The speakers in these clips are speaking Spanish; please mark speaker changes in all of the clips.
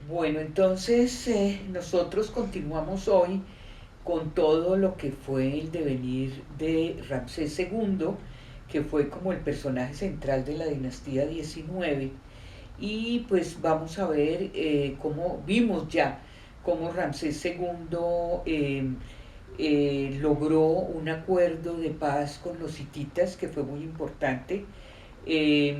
Speaker 1: Bueno, entonces nosotros continuamos hoy con todo lo que fue el devenir de Ramsés II, que fue como el personaje central de la dinastía 19. Y pues vamos a ver cómo vimos ya cómo Ramsés II logró un acuerdo de paz con los hititas, que fue muy importante. Eh,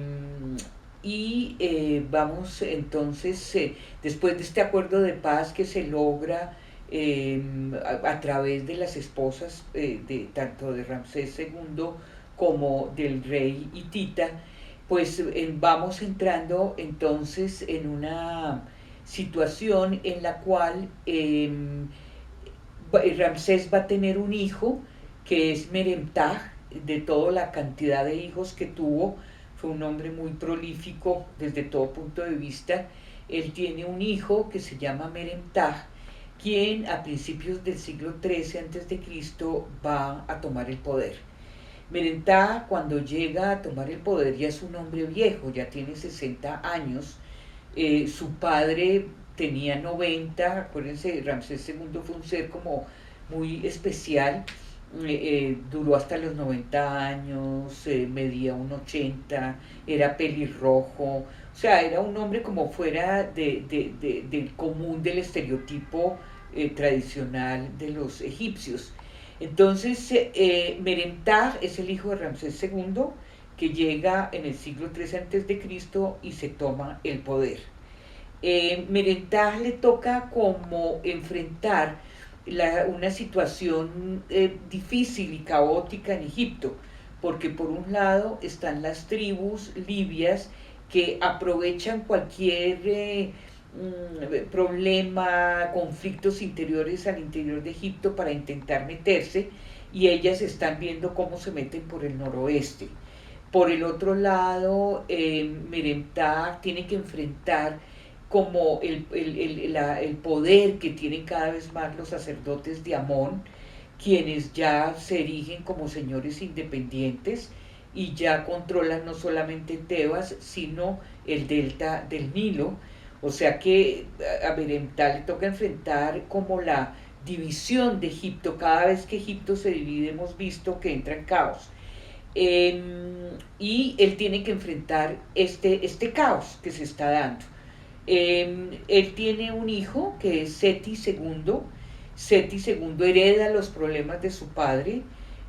Speaker 1: Vamos entonces, después de este acuerdo de paz que se logra a través de las esposas de tanto de Ramsés II como del rey hitita, pues vamos entrando entonces en una situación en la cual Ramsés va a tener un hijo que es Meremtah. De toda la cantidad de hijos que tuvo, fue un hombre muy prolífico desde todo punto de vista. Él tiene un hijo que se llama Meremtah, quien a principios del siglo XIII a.C. va a tomar el poder. Merentá, cuando llega a tomar el poder, ya es un hombre viejo, ya tiene 60 años. Su padre tenía 90. Acuérdense, Ramsés II fue un ser como muy especial. Duró hasta los 90 años, medía un 80, era pelirrojo. O sea, era un hombre como fuera del común, del estereotipo tradicional de los egipcios. Entonces, Merentag es el hijo de Ramsés II, que llega en el siglo III a.C. y se toma el poder. Merentag le toca como enfrentar una situación difícil y caótica en Egipto, porque por un lado están las tribus libias que aprovechan cualquier problema, conflictos interiores al interior de Egipto para intentar meterse, y ellas están viendo cómo se meten por el noroeste. Por el otro lado, Meremtah tiene que enfrentar como el poder que tienen cada vez más los sacerdotes de Amón, quienes ya se erigen como señores independientes y ya controlan no solamente Tebas, sino el delta del Nilo. O sea que a Meremtah le toca enfrentar como la división de Egipto. Cada vez que Egipto se divide hemos visto que entra en caos. Y él tiene que enfrentar este caos que se está dando. Él tiene un hijo que es Seti II. Seti II hereda los problemas de su padre.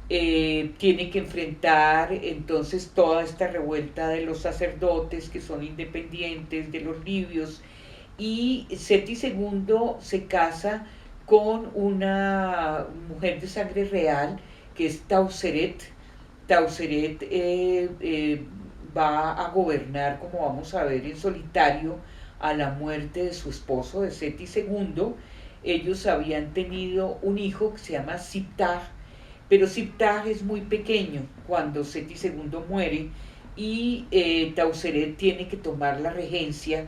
Speaker 1: Tiene que enfrentar entonces toda esta revuelta de los sacerdotes que son independientes, de los libios. Y Seti II se casa con una mujer de sangre real que es Tauseret. Tauseret va a gobernar, como vamos a ver, en solitario a la muerte de su esposo, de Seti II. Ellos habían tenido un hijo que se llama Siptah, pero Siptah es muy pequeño cuando Seti II muere, y Tauseret tiene que tomar la regencia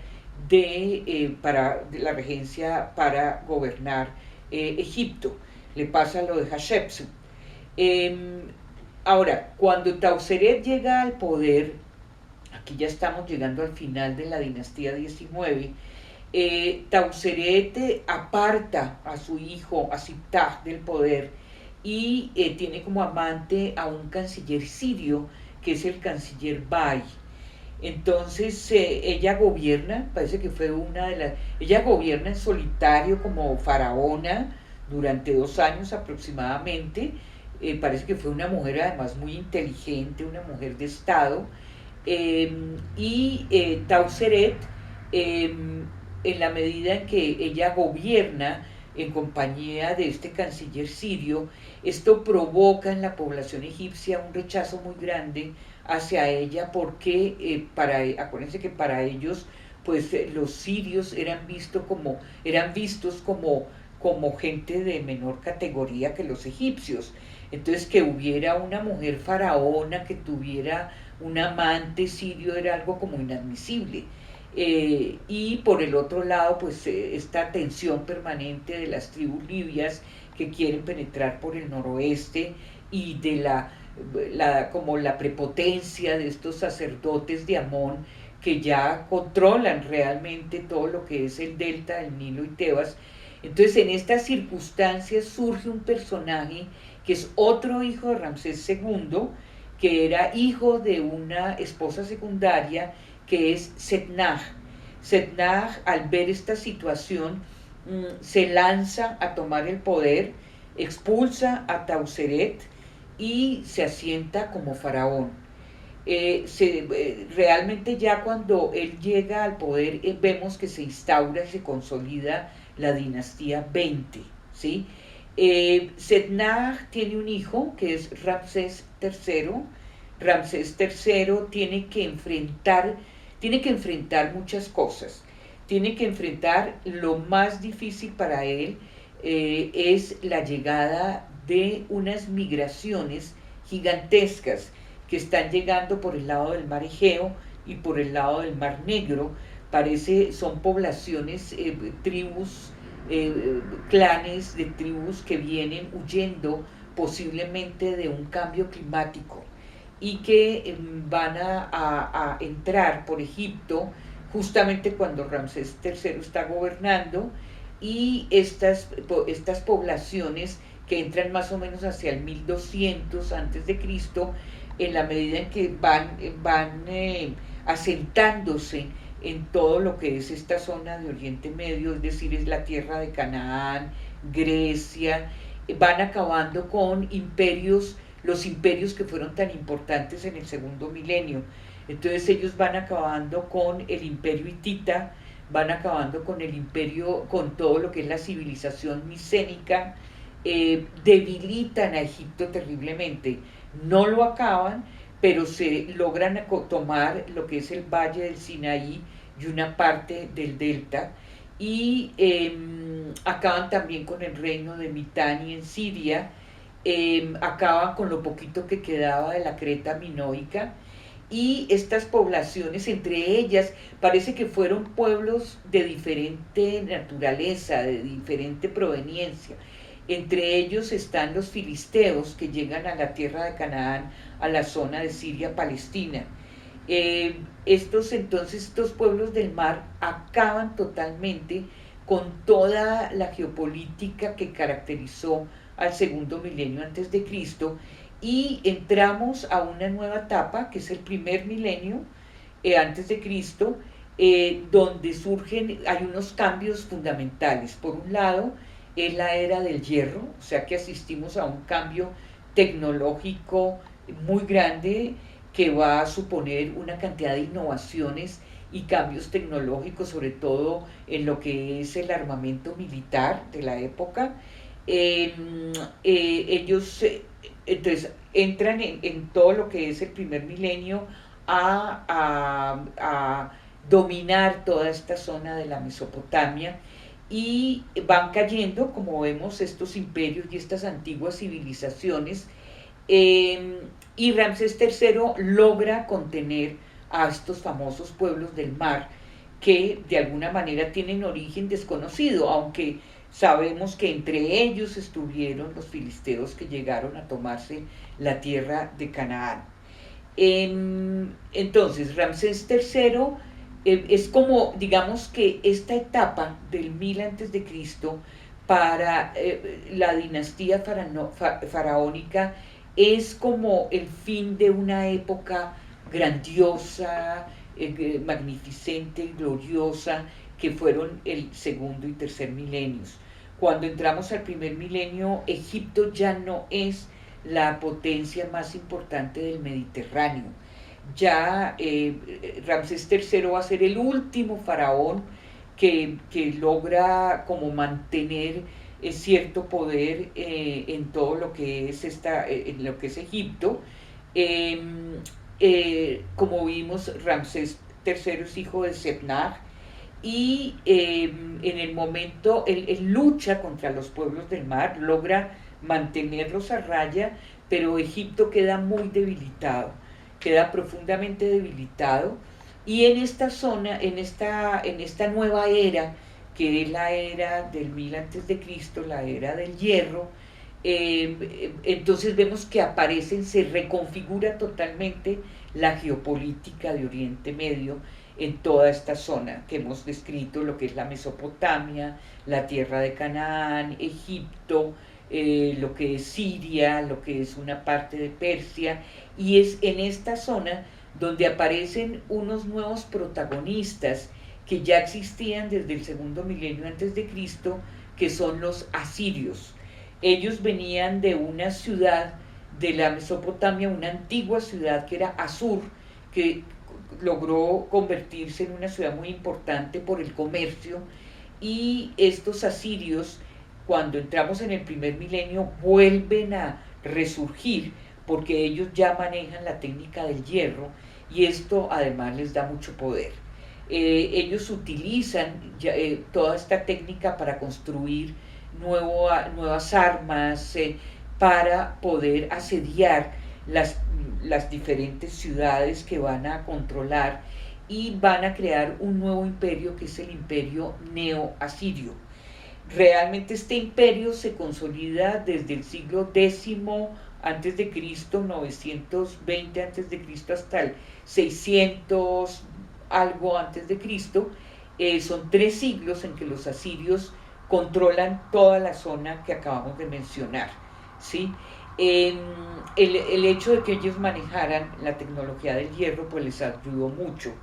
Speaker 1: la regencia para gobernar Egipto. Le pasa lo de Hatshepsut. Eh, Ahora, cuando Tauseret llega al poder, aquí ya estamos llegando al final de la dinastía 19, Tauseret aparta a su hijo, a Siptah, del poder, y tiene como amante a un canciller sirio, que es el canciller Bai. Entonces ella gobierna, parece que fue una de las... Ella gobierna en solitario como faraona durante 2 años aproximadamente. Parece que fue una mujer además muy inteligente, una mujer de Estado. Tauseret, eh, en la medida en que ella gobierna en compañía de este canciller sirio, esto provoca en la población egipcia un rechazo muy grande hacia ella, porque acuérdense que para ellos pues los sirios eran vistos como gente de menor categoría que los egipcios. Entonces, que hubiera una mujer faraona que tuviera un amante sirio era algo como inadmisible. Y por el otro lado, pues esta tensión permanente de las tribus libias que quieren penetrar por el noroeste, y de como la prepotencia de estos sacerdotes de Amón que ya controlan realmente todo lo que es el delta del Nilo y Tebas. Entonces en estas circunstancias surge un personaje que es otro hijo de Ramsés II, que era hijo de una esposa secundaria que es Setnag. Setnag, al ver esta situación, se lanza a tomar el poder, expulsa a Tauseret y se asienta como faraón. Realmente ya cuando él llega al poder, vemos que se instaura y se consolida la dinastía 20, ¿sí? Setnag tiene un hijo que es Ramsés III. Ramsés III tiene que enfrentar muchas cosas. Tiene que enfrentar lo más difícil para él, es la llegada de unas migraciones gigantescas que están llegando por el lado del mar Egeo y por el lado del mar Negro. Son poblaciones, tribus, clanes de tribus que vienen huyendo posiblemente de un cambio climático y que van a entrar por Egipto justamente cuando Ramsés III está gobernando, y estas poblaciones que entran más o menos hacia el 1200 antes de Cristo, en la medida en que van asentándose en todo lo que es esta zona de Oriente Medio, es decir, es la tierra de Canaán, Grecia, van acabando con los imperios que fueron tan importantes en el segundo milenio. Entonces ellos van acabando con el imperio hitita, van acabando con el imperio, con todo lo que es la civilización micénica, debilitan a Egipto terriblemente. No lo acaban, pero se logran tomar lo que es el valle del Sinaí y una parte del delta, y acaban también con el reino de Mitanni en Siria, acaban con lo poquito que quedaba de la Creta minoica, y estas poblaciones, entre ellas, parece que fueron pueblos de diferente naturaleza, de diferente proveniencia. Entre ellos están los filisteos, que llegan a la tierra de Canaán, a la zona de Siria-Palestina. Estos pueblos del mar acaban totalmente con toda la geopolítica que caracterizó al segundo milenio antes de Cristo, y entramos a una nueva etapa que es el primer milenio antes de Cristo, donde hay unos cambios fundamentales. Por un lado, es la era del hierro, o sea que asistimos a un cambio tecnológico muy grande que va a suponer una cantidad de innovaciones y cambios tecnológicos, sobre todo en lo que es el armamento militar de la época. Ellos entonces entran en todo lo que es el primer milenio a dominar toda esta zona de la Mesopotamia, y van cayendo, como vemos, estos imperios y estas antiguas civilizaciones, y Ramsés III logra contener a estos famosos pueblos del mar, que de alguna manera tienen origen desconocido, aunque sabemos que entre ellos estuvieron los filisteos que llegaron a tomarse la tierra de Canaán. Entonces, Ramsés III es como, digamos que esta etapa del 1000 antes de Cristo para la dinastía faraónica es como el fin de una época grandiosa, magnificente, gloriosa, que fueron el segundo y tercer milenios. Cuando entramos al primer milenio, Egipto ya no es la potencia más importante del Mediterráneo. Ya Ramsés III va a ser el último faraón que logra como mantener cierto poder en todo lo que es en lo que es Egipto. Como vimos, Ramsés III es hijo de Setnag, y en el momento él lucha contra los pueblos del mar, logra mantenerlos a raya, pero Egipto queda muy debilitado, queda profundamente debilitado, y en esta zona, en esta nueva era, que es la era del 1000 antes de Cristo, la era del hierro, entonces vemos que se reconfigura totalmente la geopolítica de Oriente Medio en toda esta zona que hemos descrito, lo que es la Mesopotamia, la tierra de Canaán, Egipto, lo que es Siria, lo que es una parte de Persia, y es en esta zona donde aparecen unos nuevos protagonistas que ya existían desde el segundo milenio antes de Cristo, que son los asirios. Ellos venían de una ciudad de la Mesopotamia, una antigua ciudad que era Asur, que logró convertirse en una ciudad muy importante por el comercio, y estos asirios, cuando entramos en el primer milenio, vuelven a resurgir porque ellos ya manejan la técnica del hierro y esto además les da mucho poder. Ellos utilizan toda esta técnica para construir nuevas armas, para poder asediar las diferentes ciudades que van a controlar, y van a crear un nuevo imperio que es el imperio neo-asirio. Realmente este imperio se consolida desde el siglo X antes de Cristo, 920 antes de Cristo, hasta el 600 algo antes de Cristo. Son 3 siglos en que los asirios controlan toda la zona que acabamos de mencionar, ¿sí? El hecho de que ellos manejaran la tecnología del hierro pues les ayudó mucho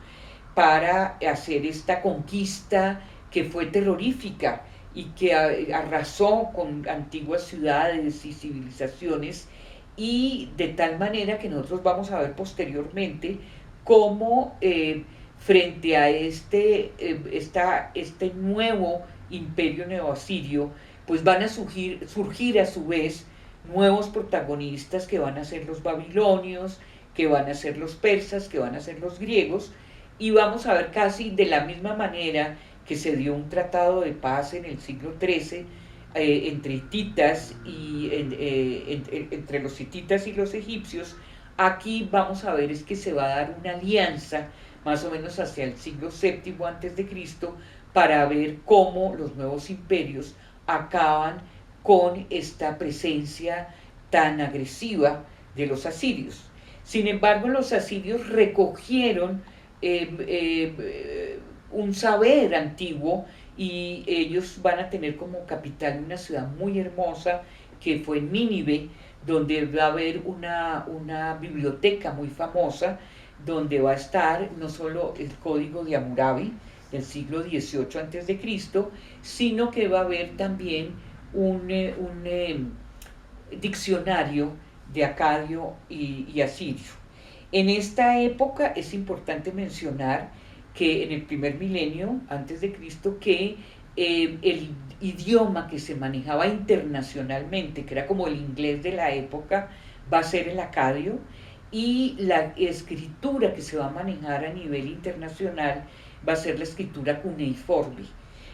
Speaker 1: para hacer esta conquista que fue terrorífica y que arrasó con antiguas ciudades y civilizaciones, y de tal manera que nosotros vamos a ver posteriormente cómo frente a este nuevo imperio neoasirio, pues van a surgir a su vez nuevos protagonistas que van a ser los babilonios, que van a ser los persas, que van a ser los griegos, y vamos a ver casi de la misma manera que se dio un tratado de paz en el siglo XIII entre hititas y entre los hititas y los egipcios. Aquí vamos a ver es que se va a dar una alianza más o menos hacia el siglo VII antes de Cristo, para ver cómo los nuevos imperios acaban con esta presencia tan agresiva de los asirios. Sin embargo, los asirios recogieron un saber antiguo, y ellos van a tener como capital una ciudad muy hermosa que fue Nínive, donde va a haber una biblioteca muy famosa, donde va a estar no solo el código de Hammurabi del siglo XVIII antes de Cristo, sino que va a haber también un diccionario de acadio y asirio. En esta época es importante mencionar que en el primer milenio antes de Cristo, que el idioma que se manejaba internacionalmente, que era como el inglés de la época, va a ser el acadio, y la escritura que se va a manejar a nivel internacional va a ser la escritura cuneiforme.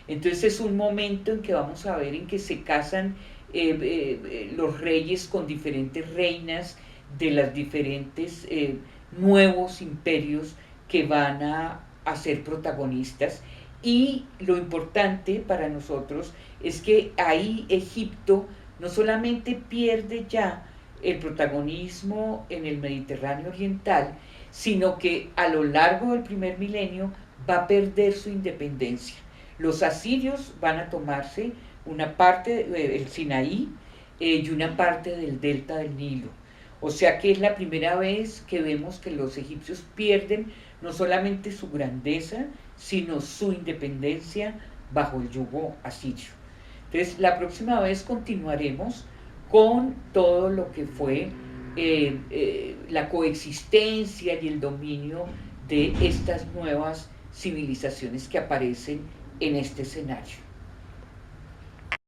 Speaker 1: Entonces es un momento en que vamos a ver en que se casan los reyes con diferentes reinas de los diferentes nuevos imperios que van a ser protagonistas. Y lo importante para nosotros es que ahí Egipto no solamente pierde ya el protagonismo en el Mediterráneo oriental, sino que a lo largo del primer milenio va a perder su independencia. Los asirios van a tomarse una parte del Sinaí y una parte del delta del Nilo. O sea que es la primera vez que vemos que los egipcios pierden no solamente su grandeza, sino su independencia bajo el yugo asirio. Entonces, la próxima vez continuaremos con todo lo que fue la coexistencia y el dominio de estas nuevas civilizaciones que aparecen en este escenario.